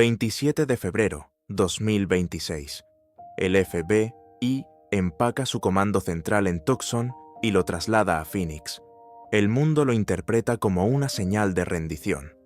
27 de febrero 2026. El FBI empaca su comando central en Tucson y lo traslada a Phoenix. El mundo lo interpreta como una señal de rendición,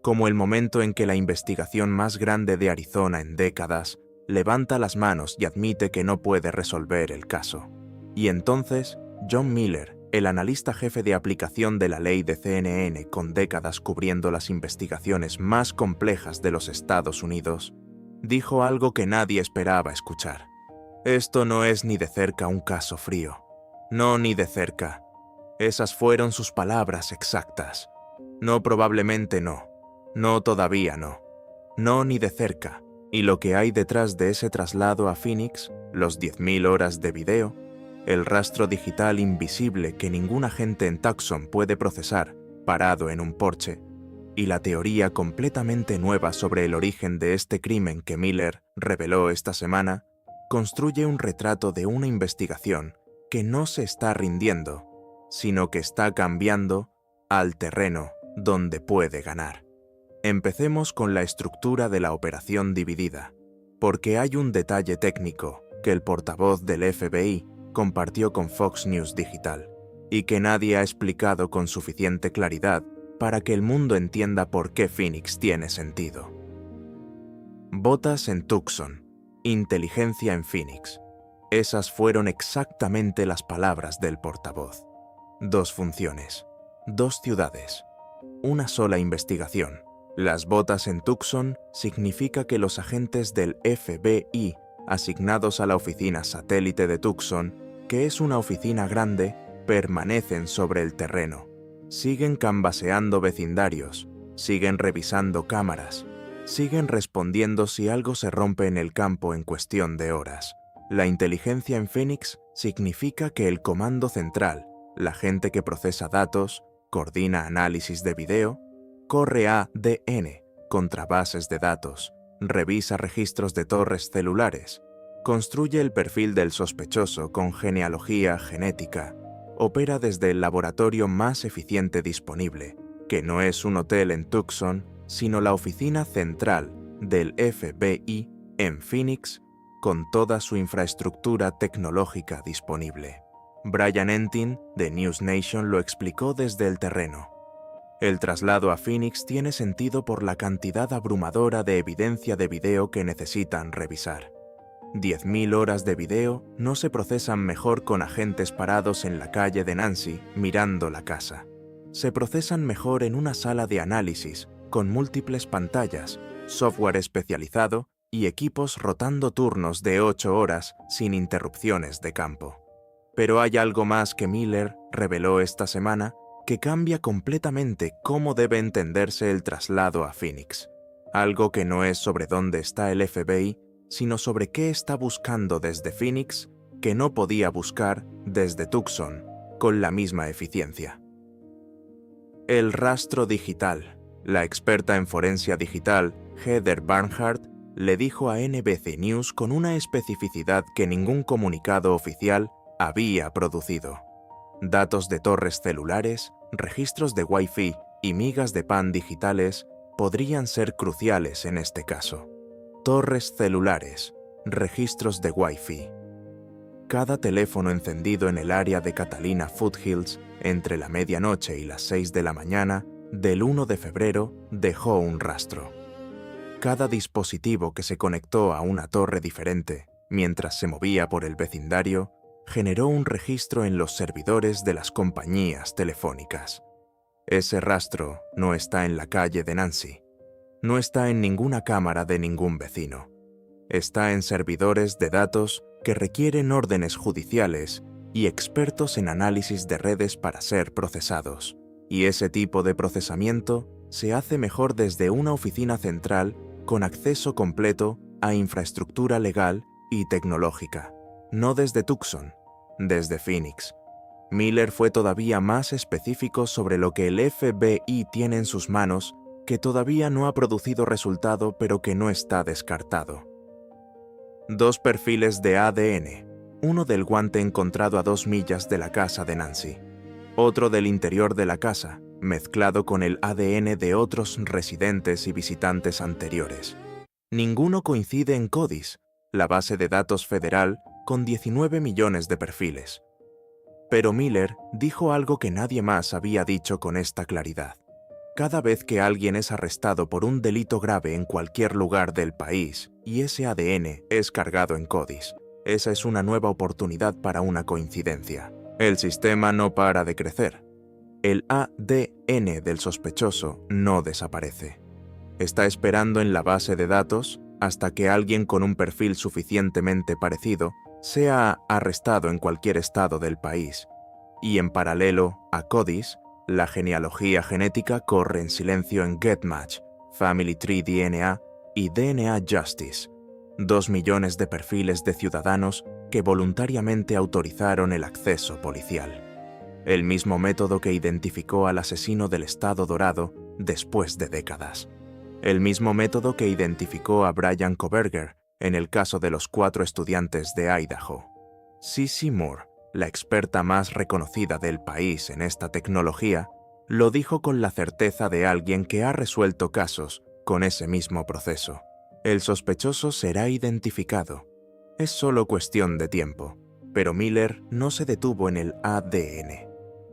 como el momento en que la investigación más grande de Arizona en décadas levanta las manos y admite que no puede resolver el caso. Y entonces, John Miller, el analista jefe de aplicación de la ley de CNN con décadas cubriendo las investigaciones más complejas de los Estados Unidos, dijo algo que nadie esperaba escuchar. Esto no es ni de cerca un caso frío. No, ni de cerca. Esas fueron sus palabras exactas. No, probablemente no. No, todavía no. No, ni de cerca. Y lo que hay detrás de ese traslado a Phoenix, los 10.000 horas de video, el rastro digital invisible que ningún agente en Tucson puede procesar, parado en un porche, y la teoría completamente nueva sobre el origen de este crimen que Miller reveló esta semana, construye un retrato de una investigación que no se está rindiendo, sino que está cambiando al terreno donde puede ganar. Empecemos con la estructura de la operación dividida, porque hay un detalle técnico que el portavoz del FBI compartió con Fox News Digital y que nadie ha explicado con suficiente claridad para que el mundo entienda por qué Phoenix tiene sentido. Botas en Tucson, inteligencia en Phoenix. Esas fueron exactamente las palabras del portavoz. 2 funciones, 2 ciudades, una sola investigación. Las botas en Tucson significa que los agentes del FBI asignados a la oficina satélite de Tucson, que es una oficina grande, permanecen sobre el terreno. Siguen canvaseando vecindarios, siguen revisando cámaras, siguen respondiendo si algo se rompe en el campo en cuestión de horas. La inteligencia en Phoenix significa que el comando central, la gente que procesa datos, coordina análisis de video, corre ADN contra bases de datos, revisa registros de torres celulares, construye el perfil del sospechoso con genealogía genética, opera desde el laboratorio más eficiente disponible, que no es un hotel en Tucson, sino la oficina central del FBI en Phoenix, con toda su infraestructura tecnológica disponible. Brian Entin, de News Nation, lo explicó desde el terreno. El traslado a Phoenix tiene sentido por la cantidad abrumadora de evidencia de video que necesitan revisar. 10.000 horas de video no se procesan mejor con agentes parados en la calle de Nancy mirando la casa. Se procesan mejor en una sala de análisis, con múltiples pantallas, software especializado y equipos rotando turnos de 8 horas sin interrupciones de campo. Pero hay algo más que Miller reveló esta semana que cambia completamente cómo debe entenderse el traslado a Phoenix. Algo que no es sobre dónde está el FBI, sino sobre qué está buscando desde Phoenix que no podía buscar desde Tucson con la misma eficiencia. El rastro digital. La experta en forensia digital, Heather Barnhart, le dijo a NBC News con una especificidad que ningún comunicado oficial había producido. Datos de torres celulares, registros de Wi-Fi y migas de pan digitales podrían ser cruciales en este caso. Torres celulares, registros de Wi-Fi. Cada teléfono encendido en el área de Catalina Foothills entre la medianoche y las 6 de la mañana del 1 de febrero dejó un rastro. Cada dispositivo que se conectó a una torre diferente mientras se movía por el vecindario generó un registro en los servidores de las compañías telefónicas. Ese rastro no está en la calle de Nancy. No está en ninguna cámara de ningún vecino. Está en servidores de datos que requieren órdenes judiciales y expertos en análisis de redes para ser procesados. Y ese tipo de procesamiento se hace mejor desde una oficina central con acceso completo a infraestructura legal y tecnológica. No desde Tucson, desde Phoenix. Miller fue todavía más específico sobre lo que el FBI tiene en sus manos, que todavía no ha producido resultado pero que no está descartado. 2 perfiles de ADN, uno del guante encontrado a 2 millas de la casa de Nancy, otro del interior de la casa, mezclado con el ADN de otros residentes y visitantes anteriores, Ninguno coincide en CODIS, la base de datos federal con 19 millones de perfiles. Pero Miller dijo algo que nadie más había dicho con esta claridad. Cada vez que alguien es arrestado por un delito grave en cualquier lugar del país y ese ADN es cargado en CODIS, esa es una nueva oportunidad para una coincidencia. El sistema no para de crecer. El ADN del sospechoso no desaparece. Está esperando en la base de datos hasta que alguien con un perfil suficientemente parecido sea arrestado en cualquier estado del país. Y en paralelo a CODIS, la genealogía genética corre en silencio en GetMatch, Family Tree DNA y DNA Justice, 2 millones de perfiles de ciudadanos que voluntariamente autorizaron el acceso policial. El mismo método que identificó al asesino del Estado Dorado después de décadas. El mismo método que identificó a Bryan Kohberger en el caso de los 4 estudiantes de Idaho. Cece Moore, la experta más reconocida del país en esta tecnología, lo dijo con la certeza de alguien que ha resuelto casos con ese mismo proceso. El sospechoso será identificado. Es solo cuestión de tiempo. Pero Miller no se detuvo en el ADN.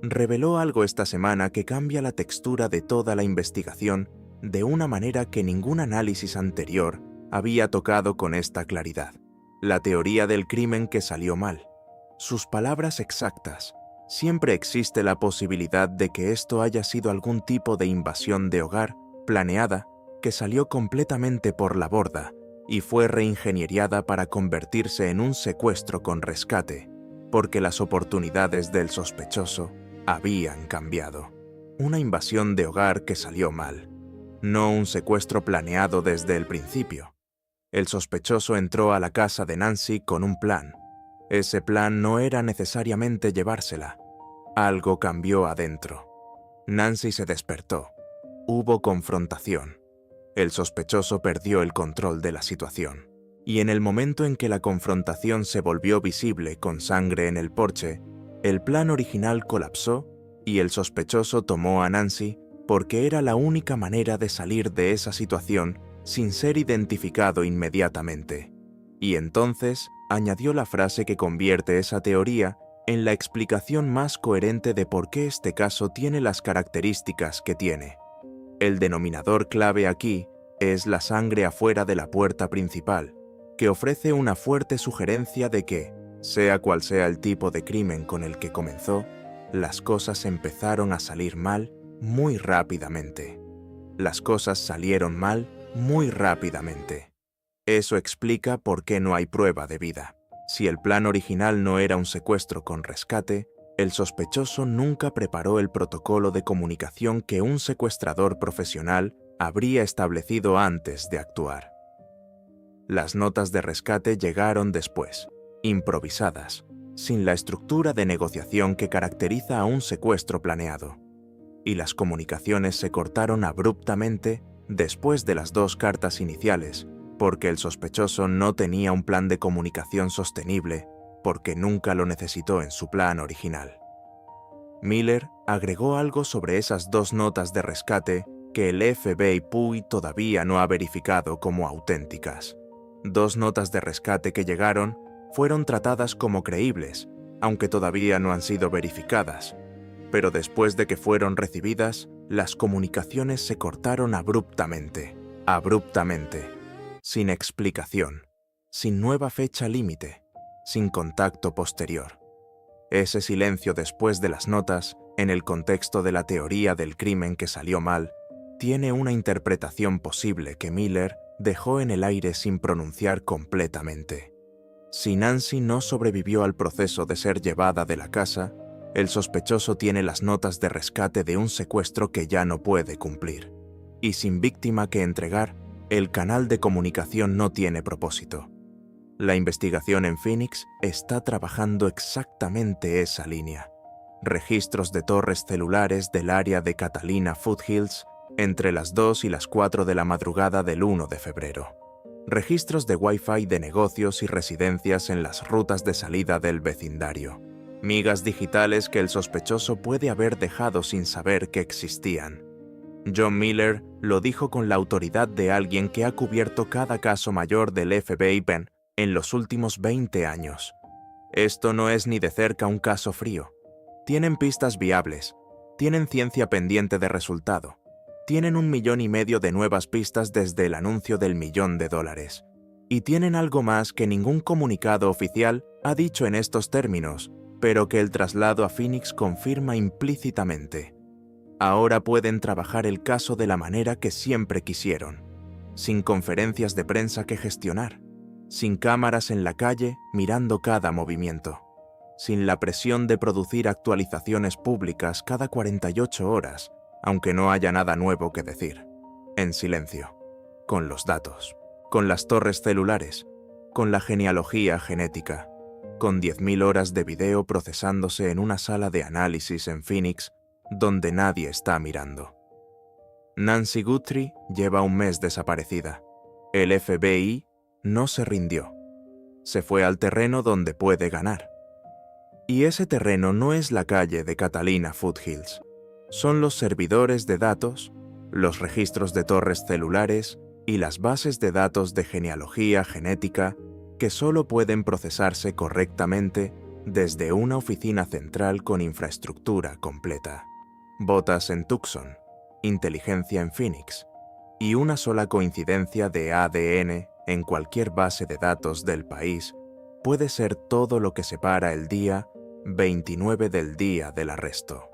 Reveló algo esta semana que cambia la textura de toda la investigación de una manera que ningún análisis anterior había tocado con esta claridad. La teoría del crimen que salió mal. Sus palabras exactas. Siempre existe la posibilidad de que esto haya sido algún tipo de invasión de hogar planeada que salió completamente por la borda y fue reingenieriada para convertirse en un secuestro con rescate, porque las oportunidades del sospechoso habían cambiado. Una invasión de hogar que salió mal, no un secuestro planeado desde el principio. El sospechoso entró a la casa de Nancy con un plan. Ese plan no era necesariamente llevársela. Algo cambió adentro. Nancy se despertó. Hubo confrontación. El sospechoso perdió el control de la situación. Y en el momento en que la confrontación se volvió visible con sangre en el porche, el plan original colapsó y el sospechoso tomó a Nancy porque era la única manera de salir de esa situación sin ser identificado inmediatamente. Y entonces añadió la frase que convierte esa teoría en la explicación más coherente de por qué este caso tiene las características que tiene. El denominador clave aquí es la sangre afuera de la puerta principal, que ofrece una fuerte sugerencia de que, sea cual sea el tipo de crimen con el que comenzó, las cosas empezaron a salir mal muy rápidamente. Las cosas salieron mal muy rápidamente. Eso explica por qué no hay prueba de vida. Si el plan original no era un secuestro con rescate, el sospechoso nunca preparó el protocolo de comunicación que un secuestrador profesional habría establecido antes de actuar. Las notas de rescate llegaron después, improvisadas, sin la estructura de negociación que caracteriza a un secuestro planeado. Y las comunicaciones se cortaron abruptamente después de las 2 cartas iniciales, porque el sospechoso no tenía un plan de comunicación sostenible, porque nunca lo necesitó en su plan original. Miller agregó algo sobre esas 2 notas de rescate que el FBI todavía no ha verificado como auténticas. 2 notas de rescate que llegaron fueron tratadas como creíbles, aunque todavía no han sido verificadas. Pero después de que fueron recibidas, las comunicaciones se cortaron abruptamente, sin explicación, sin nueva fecha límite, sin contacto posterior. Ese silencio después de las notas, en el contexto de la teoría del crimen que salió mal, tiene una interpretación posible que Miller dejó en el aire sin pronunciar completamente. Si Nancy no sobrevivió al proceso de ser llevada de la casa, el sospechoso tiene las notas de rescate de un secuestro que ya no puede cumplir. Y sin víctima que entregar, el canal de comunicación no tiene propósito. La investigación en Phoenix está trabajando exactamente esa línea. Registros de torres celulares del área de Catalina Foothills entre las 2 y las 4 de la madrugada del 1 de febrero. Registros de Wi-Fi de negocios y residencias en las rutas de salida del vecindario. Migas digitales que el sospechoso puede haber dejado sin saber que existían. John Miller lo dijo con la autoridad de alguien que ha cubierto cada caso mayor del FBI Penn en los últimos 20 años. Esto no es ni de cerca un caso frío. Tienen pistas viables, tienen ciencia pendiente de resultado, tienen 1,5 millones de nuevas pistas desde el anuncio del $1.000.000, y tienen algo más que ningún comunicado oficial ha dicho en estos términos, pero que el traslado a Phoenix confirma implícitamente. Ahora pueden trabajar el caso de la manera que siempre quisieron, sin conferencias de prensa que gestionar, sin cámaras en la calle mirando cada movimiento, sin la presión de producir actualizaciones públicas cada 48 horas, aunque no haya nada nuevo que decir, en silencio, con los datos, con las torres celulares, con la genealogía genética, con 10.000 horas de video procesándose en una sala de análisis en Phoenix donde nadie está mirando. Nancy Guthrie lleva 1 mes desaparecida. El FBI no se rindió. Se fue al terreno donde puede ganar. Y ese terreno no es la calle de Catalina Foothills. Son los servidores de datos, los registros de torres celulares y las bases de datos de genealogía genética que solo pueden procesarse correctamente desde una oficina central con infraestructura completa. Botas en Tucson, inteligencia en Phoenix y una sola coincidencia de ADN en cualquier base de datos del país puede ser todo lo que separa el día 29 del día del arresto.